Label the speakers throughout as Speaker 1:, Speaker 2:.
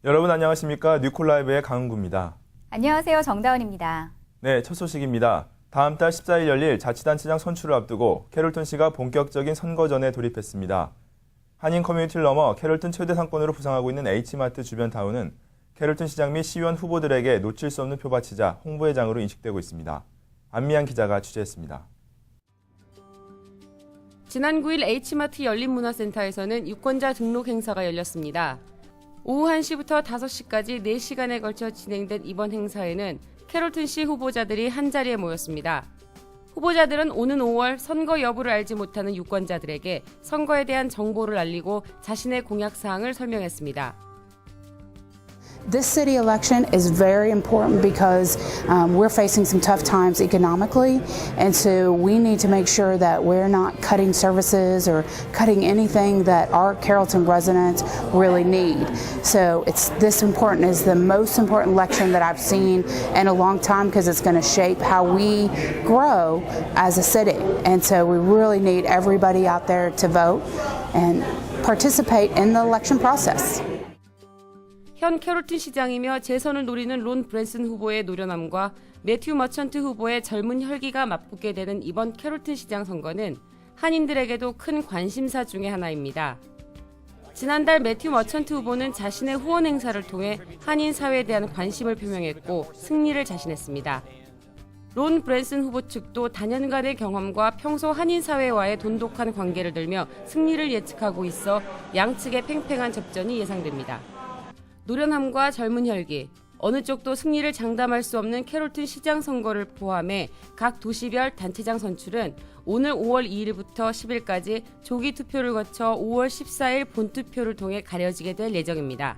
Speaker 1: 여러분 안녕하십니까? 뉴콜라이브의 강은구입니다.
Speaker 2: 안녕하세요. 정다운입니다.
Speaker 1: 네, 첫 소식입니다. 다음 달 14일 열릴 자치단체장 선출을 앞두고 캐롤튼시가 본격적인 선거전에 돌입했습니다. 한인 커뮤니티를 넘어 캐롤튼 최대 상권으로 부상하고 있는 H마트 주변 타운은 캐롤튼 시장 및 시의원 후보들에게 놓칠 수 없는 표밭이자 홍보회장으로 인식되고 있습니다. 안미양 기자가 취재했습니다.
Speaker 3: 지난 9일 H마트 열린문화센터에서는 유권자 등록 행사가 열렸습니다. 오후 1시부터 5시까지 4시간에 걸쳐 진행된 이번 행사에는 캐롤튼시 후보자들이 한자리에 모였습니다. 후보자들은 오는 5월 선거 여부를 알지 못하는 유권자들에게 선거에 대한 정보를 알리고 자신의 공약사항을 설명했습니다.
Speaker 4: This city election is very important because we're facing some tough times economically, and so we need to make sure that we're not cutting services or cutting anything that our Carrollton residents really need. So it's this important is the most important election that I've seen in a long time because it's going to shape how we grow as a city. And so we really need everybody out there to vote and participate in the election process.
Speaker 3: 현 캐롤튼 시장이며 재선을 노리는 론 브랜슨 후보의 노련함과 매튜 머천트 후보의 젊은 혈기가 맞붙게 되는 이번 캐롤튼 시장 선거는 한인들에게도 큰 관심사 중의 하나입니다. 지난달 매튜 머천트 후보는 자신의 후원 행사를 통해 한인 사회에 대한 관심을 표명했고 승리를 자신했습니다. 론 브랜슨 후보 측도 다년간의 경험과 평소 한인 사회와의 돈독한 관계를 들며 승리를 예측하고 있어 양측의 팽팽한 접전이 예상됩니다. 노련함과 젊은 혈기, 어느 쪽도 승리를 장담할 수 없는 캐롤튼 시장 선거를 포함해 각 도시별 단체장 선출은 오늘 5월 2일부터 10일까지 조기 투표를 거쳐 5월 14일 본투표를 통해 가려지게 될 예정입니다.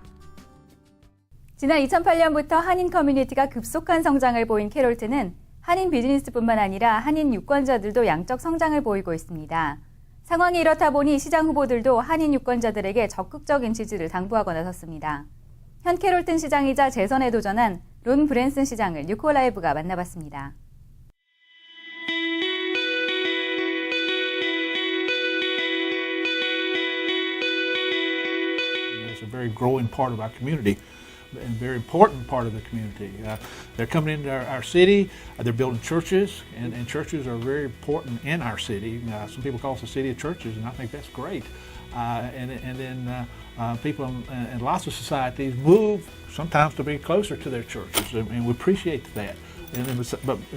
Speaker 2: 지난 2008년부터 한인 커뮤니티가 급속한 성장을 보인 캐롤튼은 한인 비즈니스뿐만 아니라 한인 유권자들도 양적 성장을 보이고 있습니다. 상황이 이렇다 보니 시장 후보들도 한인 유권자들에게 적극적인 지지를 당부하고 나섰습니다. 현 캐롤튼 시장이자 재선에 도전한 론 브랜슨 시장을 뉴콜라이브가 만나봤습니다.
Speaker 5: It's a very growing part of our community and very important part of the community. They're coming into our city, they're building churches, and churches are very important in our city. Some people call us the city of churches, and I think that's great. And then people in lots of societies move sometimes to be closer to their churches, and we appreciate that. And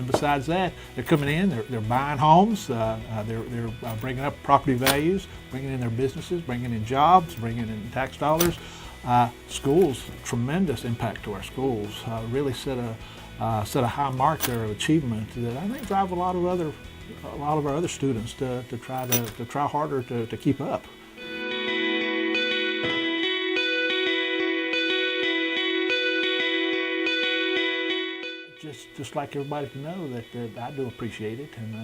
Speaker 5: besides that, they're coming in, they're buying homes, they're bringing up property values, bringing in their businesses, bringing in jobs, bringing in tax dollars. Schools, tremendous impact to our schools. Really set a high mark there of achievement that I think drive a lot of our other students to try harder to keep up. Just like everybody to know that I do appreciate it, and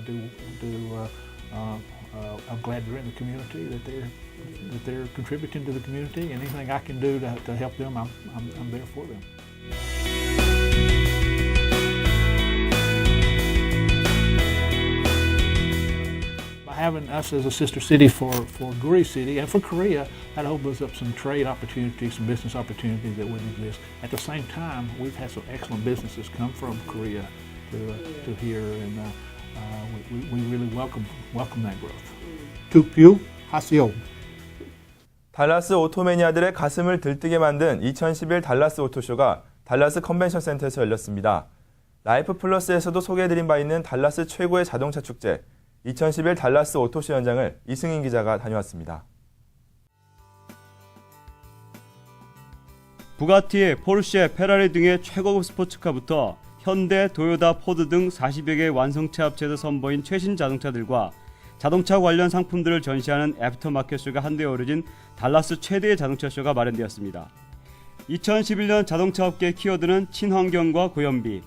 Speaker 5: I'm glad they're in the community, that they're contributing to the community, and anything I can do to help them, I'm there for them. By having us as a sister city for Guri City and for Korea, that opens up some trade opportunities, some business opportunities that wouldn't exist. At the same time, we've had some excellent businesses come from Korea to here, and we really welcome that growth. 투표하세요.
Speaker 1: 달라스 오토매니아들의 가슴을 들뜨게 만든 2011 달라스 오토쇼가 달라스 컨벤션 센터에서 열렸습니다. 라이프 플러스에서도 소개해드린 바 있는 달라스 최고의 자동차 축제 2011 달라스 오토쇼 현장을 이승인 기자가 다녀왔습니다.
Speaker 6: 부가티, 포르쉐, 페라리 등의 최고급 스포츠카부터 현대, 도요타, 포드 등 40여 개의 완성체 합체에서 선보인 최신 자동차들과 자동차 관련 상품들을 전시하는 애프터마켓쇼가 한데 어우러진 달라스 최대의 자동차 쇼가 마련되었습니다. 2011년 자동차 업계 키워드는 친환경과 고연비.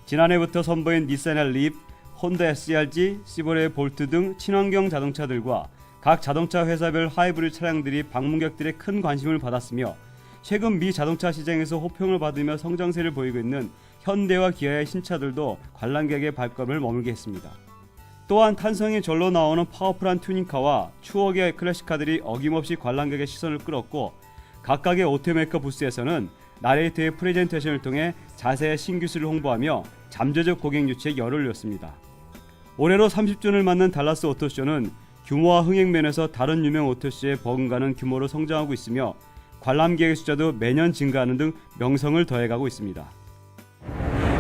Speaker 6: 지난해부터 선보인 닛산의 립, 혼다 SRG, 시보레 볼트 등 친환경 자동차들과 각 자동차 회사별 하이브리드 차량들이 방문객들의 큰 관심을 받았으며 최근 미 자동차 시장에서 호평을 받으며 성장세를 보이고 있는 현대와 기아의 신차들도 관람객의 발걸음을 머물게 했습니다. 또한 탄성이 절로 나오는 파워풀한 튜닝카와 추억의 클래식카들이 어김없이 관람객의 시선을 끌었고 각각의 오토메이커 부스에서는 나레이터의 프레젠테이션을 통해 자세의 신기술을 홍보하며 잠재적 고객 유치에 열을 올렸습니다. 올해로 30주년을 맞는 달라스 오토쇼는 규모와 흥행 면에서 다른 유명 오토쇼에 버금가는 규모로 성장하고 있으며 관람객의 숫자도 매년 증가하는 등 명성을 더해가고 있습니다.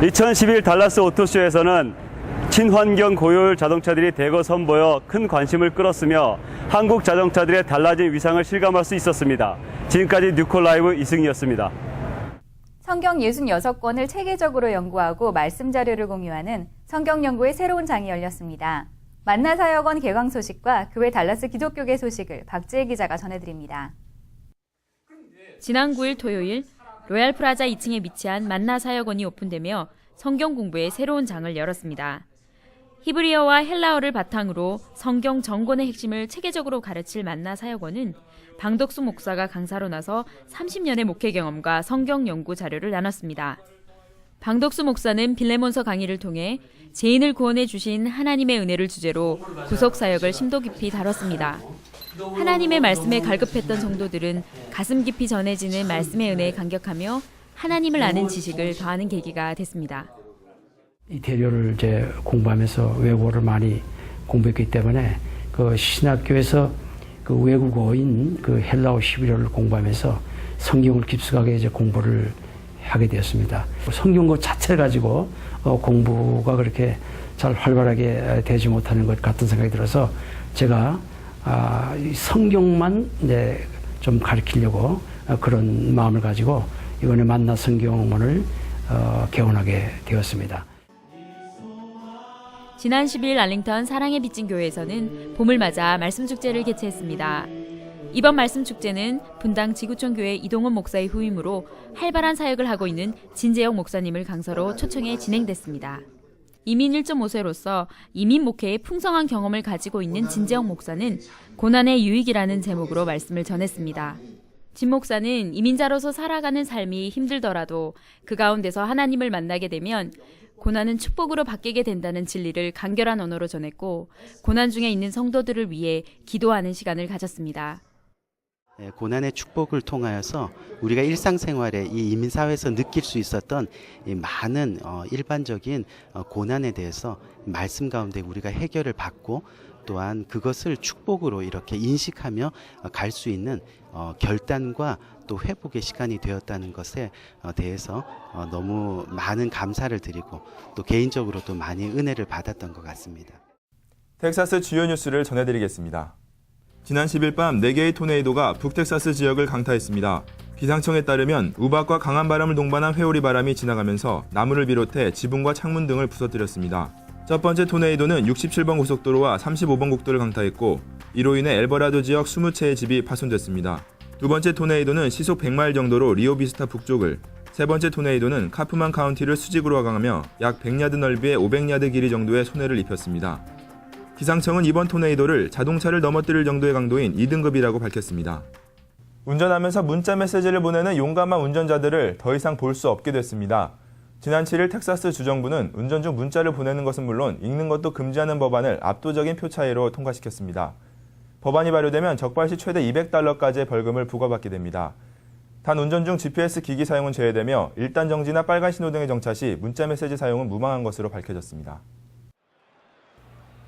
Speaker 6: 2011 달라스 오토쇼에서는 친환경 고효율 자동차들이 대거 선보여 큰 관심을 끌었으며 한국 자동차들의 달라진 위상을 실감할 수 있었습니다. 지금까지 뉴콜라이브 이승이었습니다.
Speaker 2: 성경 66권을 체계적으로 연구하고 말씀 자료를 공유하는 성경 연구의 새로운 장이 열렸습니다. 만나사역원 개강 소식과 교회 달라스 기독교계 소식을 박지혜 기자가 전해드립니다.
Speaker 7: 지난 9일 토요일 로얄 프라자 2층에 위치한 만나사역원이 오픈되며 성경 공부의 새로운 장을 열었습니다. 히브리어와 헬라어를 바탕으로 성경 전권의 핵심을 체계적으로 가르칠 만나사역원은 방덕수 목사가 강사로 나서 30년의 목회 경험과 성경 연구 자료를 나눴습니다. 방덕수 목사는 빌레몬서 강의를 통해 죄인을 구원해 주신 하나님의 은혜를 주제로 구속 사역을 심도 깊이 다뤘습니다. 하나님의 말씀에 갈급했던 성도들은 가슴 깊이 전해지는 말씀의 은혜에 감격하며 하나님을 아는 지식을 더하는 계기가 됐습니다.
Speaker 8: 이태리어를 이제 공부하면서 외국어를 많이 공부했기 때문에 그 신학교에서 그 외국어인 그 헬라어 히브리어를 공부하면서 성경을 깊숙하게 이제 공부를 하게 되었습니다. 성경 것 자체를 가지고 공부가 그렇게 잘 활발하게 되지 못하는 것 같은 생각이 들어서 제가 성경만 이제 좀 가르치려고 그런 마음을 가지고 이번에 만나 성경원을 개원하게 되었습니다.
Speaker 7: 지난 10일 알링턴 사랑의 빚진 교회에서는 봄을 맞아 말씀축제를 개최했습니다. 이번 말씀축제는 분당 지구촌 교회 이동원 목사의 후임으로 활발한 사역을 하고 있는 진재영 목사님을 강사로 초청해 진행됐습니다. 이민 1.5세로서 이민 목회의 풍성한 경험을 가지고 있는 진재영 목사는 고난의 유익이라는 제목으로 말씀을 전했습니다. 진 목사는 이민자로서 살아가는 삶이 힘들더라도 그 가운데서 하나님을 만나게 되면 고난은 축복으로 바뀌게 된다는 진리를 간결한 언어로 전했고 고난 중에 있는 성도들을 위해 기도하는 시간을 가졌습니다.
Speaker 9: 고난의 축복을 통하여서 우리가 일상생활에 이 이민사회에서 느낄 수 있었던 이 많은 일반적인 고난에 대해서 말씀 가운데 우리가 해결을 받고 또한 그것을 축복으로 이렇게 인식하며 갈 수 있는 결단과 또 회복의 시간이 되었다는 것에 대해서 너무 많은 감사를 드리고 또 개인적으로도 많이 은혜를 받았던 것 같습니다.
Speaker 1: 텍사스 주요 뉴스를 전해드리겠습니다. 지난 10일 밤 4개의 토네이도가 북텍사스 지역을 강타했습니다. 기상청에 따르면 우박과 강한 바람을 동반한 회오리 바람이 지나가면서 나무를 비롯해 지붕과 창문 등을 부서뜨렸습니다. 첫 번째 토네이도는 67번 고속도로와 35번 국도를 강타했고 이로 인해 엘버라도 지역 20채의 집이 파손됐습니다. 두 번째 토네이도는 시속 100마일 정도로 리오비스타 북쪽을, 세 번째 토네이도는 카프만 카운티를 수직으로 하강하며 약 100야드 넓이의 500야드 길이 정도의 손해를 입혔습니다. 기상청은 이번 토네이도를 자동차를 넘어뜨릴 정도의 강도인 2등급이라고 밝혔습니다. 운전하면서 문자 메시지를 보내는 용감한 운전자들을 더 이상 볼 수 없게 됐습니다. 지난 7일 텍사스 주정부는 운전 중 문자를 보내는 것은 물론 읽는 것도 금지하는 법안을 압도적인 표 차이로 통과시켰습니다. 법안이 발효되면 적발 시 최대 $200까지의 벌금을 부과받게 됩니다. 단 운전 중 GPS 기기 사용은 제외되며 1단 정지나 빨간 신호등의 정차 시 문자 메시지 사용은 무망한 것으로 밝혀졌습니다.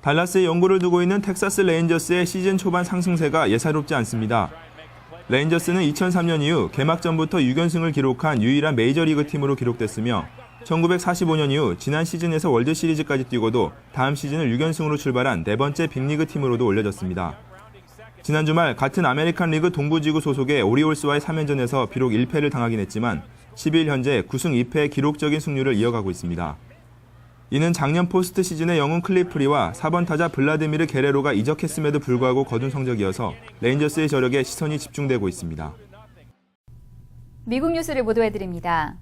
Speaker 1: 달라스에 연고를 두고 있는 텍사스 레인저스의 시즌 초반 상승세가 예사롭지 않습니다. 레인저스는 2003년 이후 개막전부터 6연승을 기록한 유일한 메이저리그 팀으로 기록됐으며 1945년 이후 지난 시즌에서 월드시리즈까지 뛰고도 다음 시즌을 6연승으로 출발한 네 번째 빅리그 팀으로도 올려졌습니다. 지난 주말 같은 아메리칸 리그 동부지구 소속의 오리올스와의 3연전에서 비록 1패를 당하긴 했지만 12일 현재 9승 2패의 기록적인 승률을 이어가고 있습니다. 이는 작년 포스트 시즌의 영웅 클리프리와 4번 타자 블라디미르 게레로가 이적했음에도 불구하고 거둔 성적이어서 레인저스의 저력에 시선이 집중되고 있습니다.
Speaker 2: 미국 뉴스를 보도해드립니다.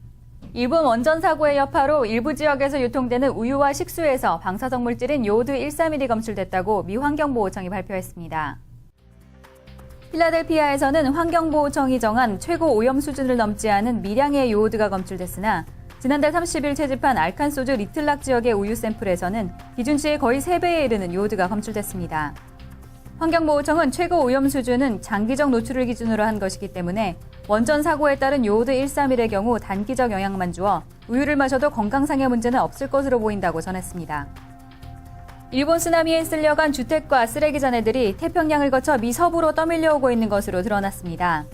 Speaker 2: 일본 원전 사고의 여파로 일부 지역에서 유통되는 우유와 식수에서 방사성 물질인 요오드 131이 검출됐다고 미 환경보호청이 발표했습니다. 필라델피아에서는 환경보호청이 정한 최고 오염 수준을 넘지 않은 미량의 요오드가 검출됐으나 지난달 30일 채집한 알칸소주 리틀락 지역의 우유 샘플에서는 기준치의 거의 3배에 이르는 요오드가 검출됐습니다. 환경보호청은 최고 오염 수준은 장기적 노출을 기준으로 한 것이기 때문에 원전 사고에 따른 요오드 131의 경우 단기적 영향만 주어 우유를 마셔도 건강상의 문제는 없을 것으로 보인다고 전했습니다. 일본 쓰나미에 쓸려간 주택과 쓰레기 잔해들이 태평양을 거쳐 미 서부로 떠밀려오고 있는 것으로 드러났습니다.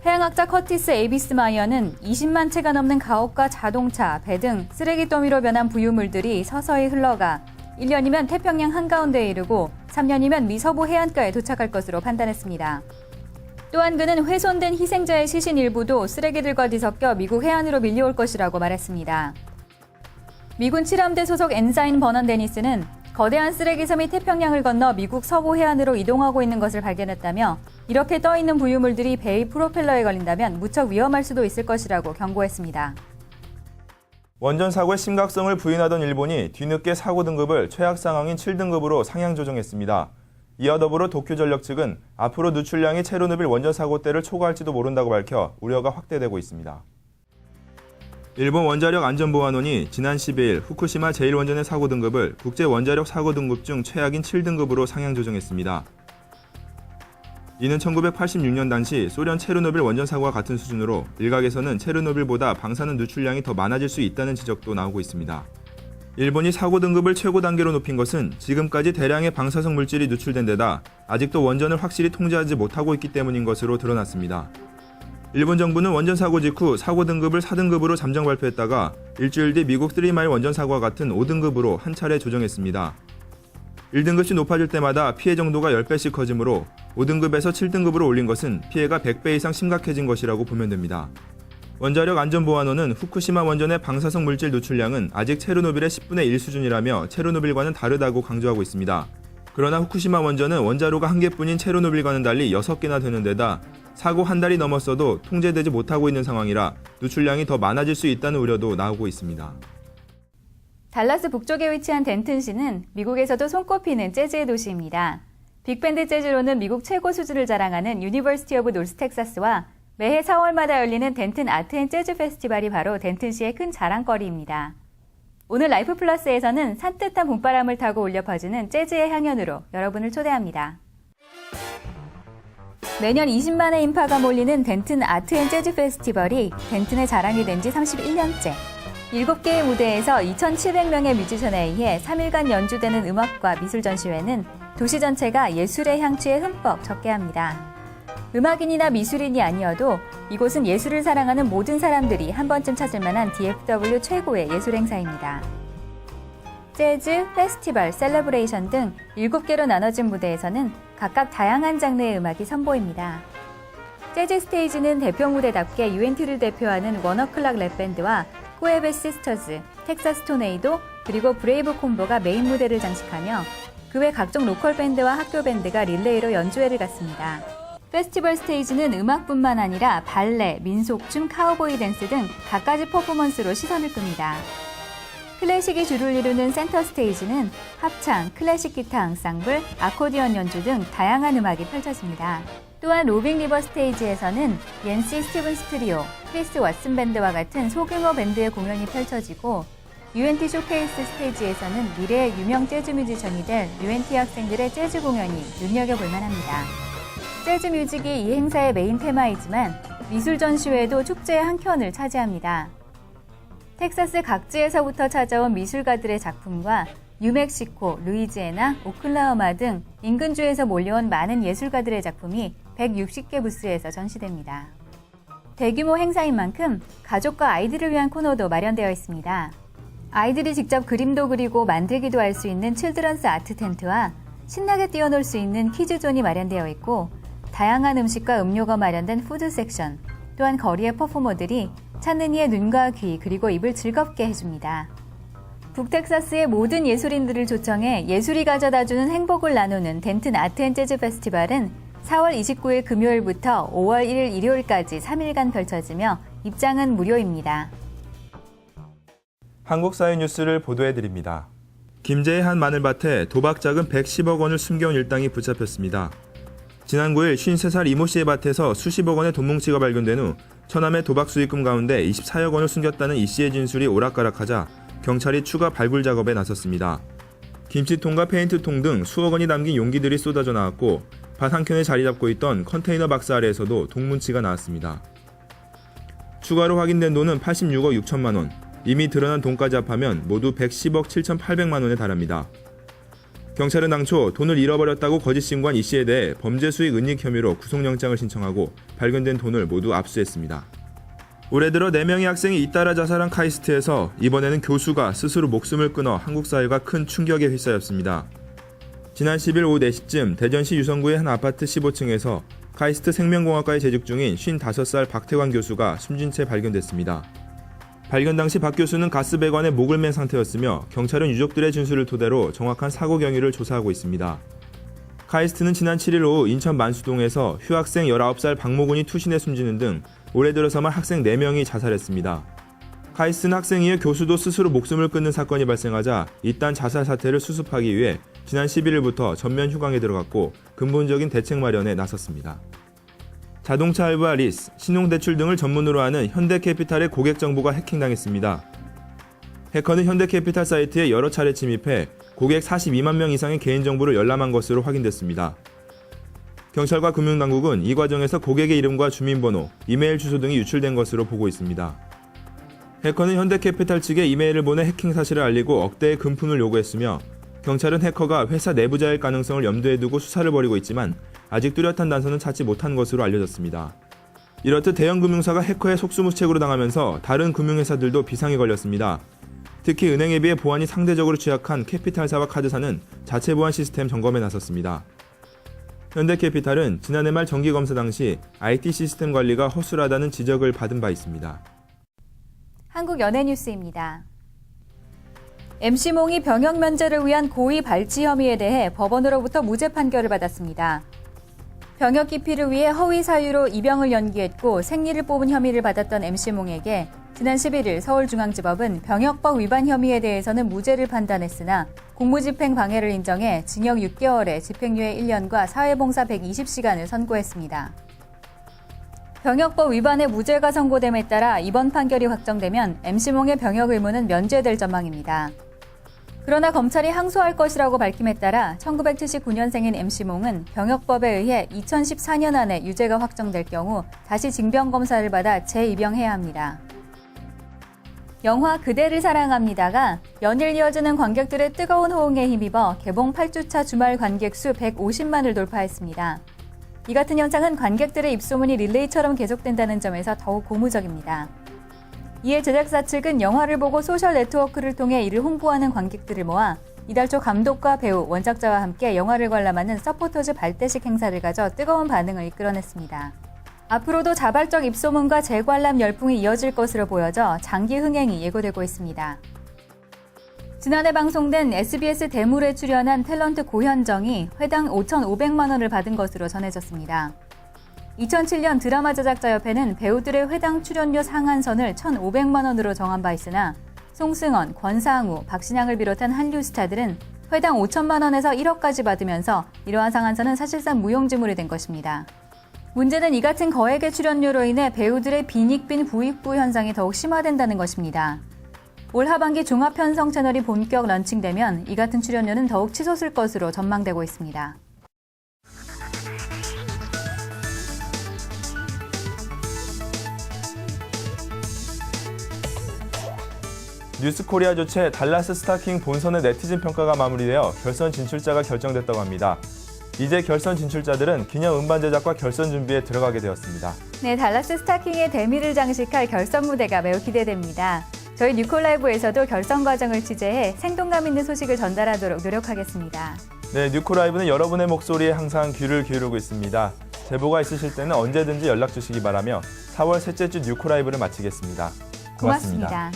Speaker 2: 해양학자 커티스 에이비스 마이어는 20만 채가 넘는 가옥과 자동차, 배 등 쓰레기 더미로 변한 부유물들이 서서히 흘러가 1년이면 태평양 한가운데에 이르고 3년이면 미 서부 해안가에 도착할 것으로 판단했습니다. 또한 그는 훼손된 희생자의 시신 일부도 쓰레기들과 뒤섞여 미국 해안으로 밀려올 것이라고 말했습니다. 미군 7함대 소속 엔사인 버넌 데니스는 거대한 쓰레기섬이 태평양을 건너 미국 서부 해안으로 이동하고 있는 것을 발견했다며 이렇게 떠있는 부유물들이 배의 프로펠러에 걸린다면 무척 위험할 수도 있을 것이라고 경고했습니다.
Speaker 1: 원전 사고의 심각성을 부인하던 일본이 뒤늦게 사고 등급을 최악 상황인 7등급으로 상향 조정했습니다. 이와 더불어 도쿄전력 측은 앞으로 누출량이 체르노빌 원전 사고 때를 초과할지도 모른다고 밝혀 우려가 확대되고 있습니다. 일본 원자력 안전보안원이 지난 12일 후쿠시마 제1원전의 사고 등급을 국제 원자력 사고 등급 중 최악인 7등급으로 상향 조정했습니다. 이는 1986년 당시 소련 체르노빌 원전 사고와 같은 수준으로 일각에서는 체르노빌보다 방사능 누출량이 더 많아질 수 있다는 지적도 나오고 있습니다. 일본이 사고 등급을 최고 단계로 높인 것은 지금까지 대량의 방사성 물질이 누출된 데다 아직도 원전을 확실히 통제하지 못하고 있기 때문인 것으로 드러났습니다. 일본 정부는 원전 사고 직후 사고 등급을 4등급으로 잠정 발표했다가 일주일 뒤 미국 3마일 원전 사고와 같은 5등급으로 한 차례 조정했습니다. 1등급씩 높아질 때마다 피해 정도가 10배씩 커지므로 5등급에서 7등급으로 올린 것은 피해가 100배 이상 심각해진 것이라고 보면 됩니다. 원자력 안전보안원은 후쿠시마 원전의 방사성 물질 누출량은 아직 체르노빌의 10분의 1 수준이라며 체르노빌과는 다르다고 강조하고 있습니다. 그러나 후쿠시마 원전은 원자로가 1개뿐인 체르노빌과는 달리 6개나 되는 데다 사고 한 달이 넘었어도 통제되지 못하고 있는 상황이라 누출량이 더 많아질 수 있다는 우려도 나오고 있습니다.
Speaker 2: 달라스 북쪽에 위치한 덴튼시는 미국에서도 손꼽히는 재즈의 도시입니다. 빅밴드 재즈로는 미국 최고 수준을 자랑하는 유니버시티 오브 노스 텍사스와 매해 4월마다 열리는 덴튼 아트 앤 재즈 페스티벌이 바로 덴튼시의 큰 자랑거리입니다. 오늘 라이프 플러스에서는 산뜻한 봄바람을 타고 울려 퍼지는 재즈의 향연으로 여러분을 초대합니다. 매년 20만의 인파가 몰리는 덴튼 아트 앤 재즈 페스티벌이 덴튼의 자랑이 된 지 31년째. 7개의 무대에서 2,700명의 뮤지션에 의해 3일간 연주되는 음악과 미술 전시회는 도시 전체가 예술의 향취에 흠뻑 젖게 합니다. 음악인이나 미술인이 아니어도 이곳은 예술을 사랑하는 모든 사람들이 한 번쯤 찾을 만한 DFW 최고의 예술 행사입니다. 재즈, 페스티벌, 셀러브레이션 등 7개로 나눠진 무대에서는 각각 다양한 장르의 음악이 선보입니다. 재즈 스테이지는 대표 무대답게 UNT를 대표하는 워너클락 랩밴드와 코에베 시스터즈, 텍사스 토네이도, 그리고 브레이브 콤보가 메인 무대를 장식하며 그 외 각종 로컬 밴드와 학교 밴드가 릴레이로 연주회를 갖습니다. 페스티벌 스테이지는 음악뿐만 아니라 발레, 민속춤, 카우보이 댄스 등 갖가지 퍼포먼스로 시선을 끕니다. 클래식이 주를 이루는 센터 스테이지는 합창, 클래식 기타 앙상블, 아코디언 연주 등 다양한 음악이 펼쳐집니다. 또한 로빙 리버 스테이지에서는 옌시 스티븐스 트리오, 크리스 왓슨 밴드와 같은 소규모 밴드의 공연이 펼쳐지고 UNT 쇼케이스 스테이지에서는 미래의 유명 재즈 뮤지션이 될 UNT 학생들의 재즈 공연이 눈여겨볼 만합니다. 재즈 뮤직이 이 행사의 메인 테마이지만 미술 전시회도 축제의 한 켠을 차지합니다. 텍사스 각지에서부터 찾아온 미술가들의 작품과 뉴멕시코, 루이지애나, 오클라호마 등 인근주에서 몰려온 많은 예술가들의 작품이 160개 부스에서 전시됩니다. 대규모 행사인 만큼 가족과 아이들을 위한 코너도 마련되어 있습니다. 아이들이 직접 그림도 그리고 만들기도 할 수 있는 칠드런스 아트 텐트와 신나게 뛰어놀 수 있는 키즈존이 마련되어 있고 다양한 음식과 음료가 마련된 푸드 섹션, 또한 거리의 퍼포머들이 찾는 이의 눈과 귀 그리고 입을 즐겁게 해줍니다. 북텍사스의 모든 예술인들을 초청해 예술이 가져다주는 행복을 나누는 덴튼 아트 앤 재즈 페스티벌은 4월 29일 금요일부터 5월 1일 일요일까지 3일간 펼쳐지며 입장은 무료입니다.
Speaker 1: 한국사회 뉴스를 보도해드립니다. 김제의 한 마늘밭에 도박 자금 110억 원을 숨겨온 일당이 붙잡혔습니다. 지난 9일 53살 이모 씨의 밭에서 수십억 원의 돈뭉치가 발견된 후 처남의 도박 수익금 가운데 24억 원을 숨겼다는 이 씨의 진술이 오락가락하자 경찰이 추가 발굴 작업에 나섰습니다. 김치통과 페인트통 등 수억 원이 담긴 용기들이 쏟아져 나왔고 밭 한켠에 자리 잡고 있던 컨테이너 박스 아래에서도 동문치가 나왔습니다. 추가로 확인된 돈은 86억 6천만 원, 이미 드러난 돈까지 합하면 모두 110억 7,800만 원에 달합니다. 경찰은 당초 돈을 잃어버렸다고 거짓 신고한 이 씨에 대해 범죄 수익 은닉 혐의로 구속영장을 신청하고 발견된 돈을 모두 압수했습니다. 올해 들어 4명의 학생이 잇따라 자살한 카이스트에서 이번에는 교수가 스스로 목숨을 끊어 한국 사회가 큰 충격에 휩싸였습니다. 지난 10일 오후 4시쯤 대전시 유성구의 한 아파트 15층에서 카이스트 생명공학과에 재직 중인 55살 박태관 교수가 숨진 채 발견됐습니다. 발견 당시 박 교수는 가스배관에 목을 맨 상태였으며 경찰은 유족들의 진술을 토대로 정확한 사고 경위를 조사하고 있습니다. 카이스트는 지난 7일 오후 인천 만수동에서 휴학생 19살 박모군이 투신해 숨지는 등 올해 들어서만 학생 4명이 자살했습니다. 카이스트는 학생 이에 교수도 스스로 목숨을 끊는 사건이 발생하자 이딴 자살 사태를 수습하기 위해 지난 11일부터 전면 휴강에 들어갔고 근본적인 대책 마련에 나섰습니다. 자동차 할부와 리스, 신용대출 등을 전문으로 하는 현대캐피탈의 고객 정보가 해킹당했습니다. 해커는 현대캐피탈 사이트에 여러 차례 침입해 고객 42만 명 이상의 개인정보를 열람한 것으로 확인됐습니다. 경찰과 금융당국은 이 과정에서 고객의 이름과 주민번호, 이메일 주소 등이 유출된 것으로 보고 있습니다. 해커는 현대캐피탈 측에 이메일을 보내 해킹 사실을 알리고 억대의 금품을 요구했으며 경찰은 해커가 회사 내부자일 가능성을 염두에 두고 수사를 벌이고 있지만 아직 뚜렷한 단서는 찾지 못한 것으로 알려졌습니다. 이렇듯 대형 금융사가 해커의 속수무책으로 당하면서 다른 금융회사들도 비상이 걸렸습니다. 특히 은행에 비해 보안이 상대적으로 취약한 캐피탈사와 카드사는 자체 보안 시스템 점검에 나섰습니다. 현대캐피탈은 지난해 말 정기검사 당시 IT 시스템 관리가 허술하다는 지적을 받은 바 있습니다.
Speaker 2: 한국 연예뉴스입니다. MC몽이 병역 면제를 위한 고의 발치 혐의에 대해 법원으로부터 무죄 판결을 받았습니다. 병역 기피를 위해 허위 사유로 입영을 연기했고 생리를 뽑은 혐의를 받았던 MC몽에게 지난 11일 서울중앙지법은 병역법 위반 혐의에 대해서는 무죄를 판단했으나 공무집행 방해를 인정해 징역 6개월에 집행유예 1년과 사회봉사 120시간을 선고했습니다. 병역법 위반의 무죄가 선고됨에 따라 이번 판결이 확정되면 MC몽의 병역 의무는 면제될 전망입니다. 그러나 검찰이 항소할 것이라고 밝힘에 따라 1979년생인 MC몽은 병역법에 의해 2014년 안에 유죄가 확정될 경우 다시 징병검사를 받아 재입영해야 합니다. 영화 그대를 사랑합니다가 연일 이어지는 관객들의 뜨거운 호응에 힘입어 개봉 8주차 주말 관객 수 150만을 돌파했습니다. 이 같은 현상은 관객들의 입소문이 릴레이처럼 계속된다는 점에서 더욱 고무적입니다. 이에 제작사 측은 영화를 보고 소셜 네트워크를 통해 이를 홍보하는 관객들을 모아 이달 초 감독과 배우, 원작자와 함께 영화를 관람하는 서포터즈 발대식 행사를 가져 뜨거운 반응을 이끌어냈습니다. 앞으로도 자발적 입소문과 재관람 열풍이 이어질 것으로 보여져 장기 흥행이 예고되고 있습니다. 지난해 방송된 SBS 대물에 출연한 탤런트 고현정이 회당 5,500만 원을 받은 것으로 전해졌습니다. 2007년 드라마 제작자협회는 배우들의 회당 출연료 상한선을 1,500만 원으로 정한 바 있으나 송승헌, 권상우, 박신양을 비롯한 한류 스타들은 회당 5천만 원에서 1억까지 받으면서 이러한 상한선은 사실상 무용지물이 된 것입니다. 문제는 이 같은 거액의 출연료로 인해 배우들의 빈익빈 부익부 현상이 더욱 심화된다는 것입니다. 올 하반기 종합편성 채널이 본격 런칭되면 이 같은 출연료는 더욱 치솟을 것으로 전망되고 있습니다.
Speaker 1: 뉴스코리아 조체 달라스 스타킹 본선의 네티즌 평가가 마무리되어 결선 진출자가 결정됐다고 합니다. 이제 결선 진출자들은 기념 음반 제작과 결선 준비에 들어가게 되었습니다.
Speaker 2: 네, 달라스 스타킹의 대미를 장식할 결선 무대가 매우 기대됩니다. 저희 뉴콜라이브에서도 결선 과정을 취재해 생동감 있는 소식을 전달하도록 노력하겠습니다.
Speaker 1: 네, 뉴콜라이브는 여러분의 목소리에 항상 귀를 기울이고 있습니다. 제보가 있으실 때는 언제든지 연락 주시기 바라며 4월 셋째 주 뉴콜라이브를 마치겠습니다. 고맙습니다.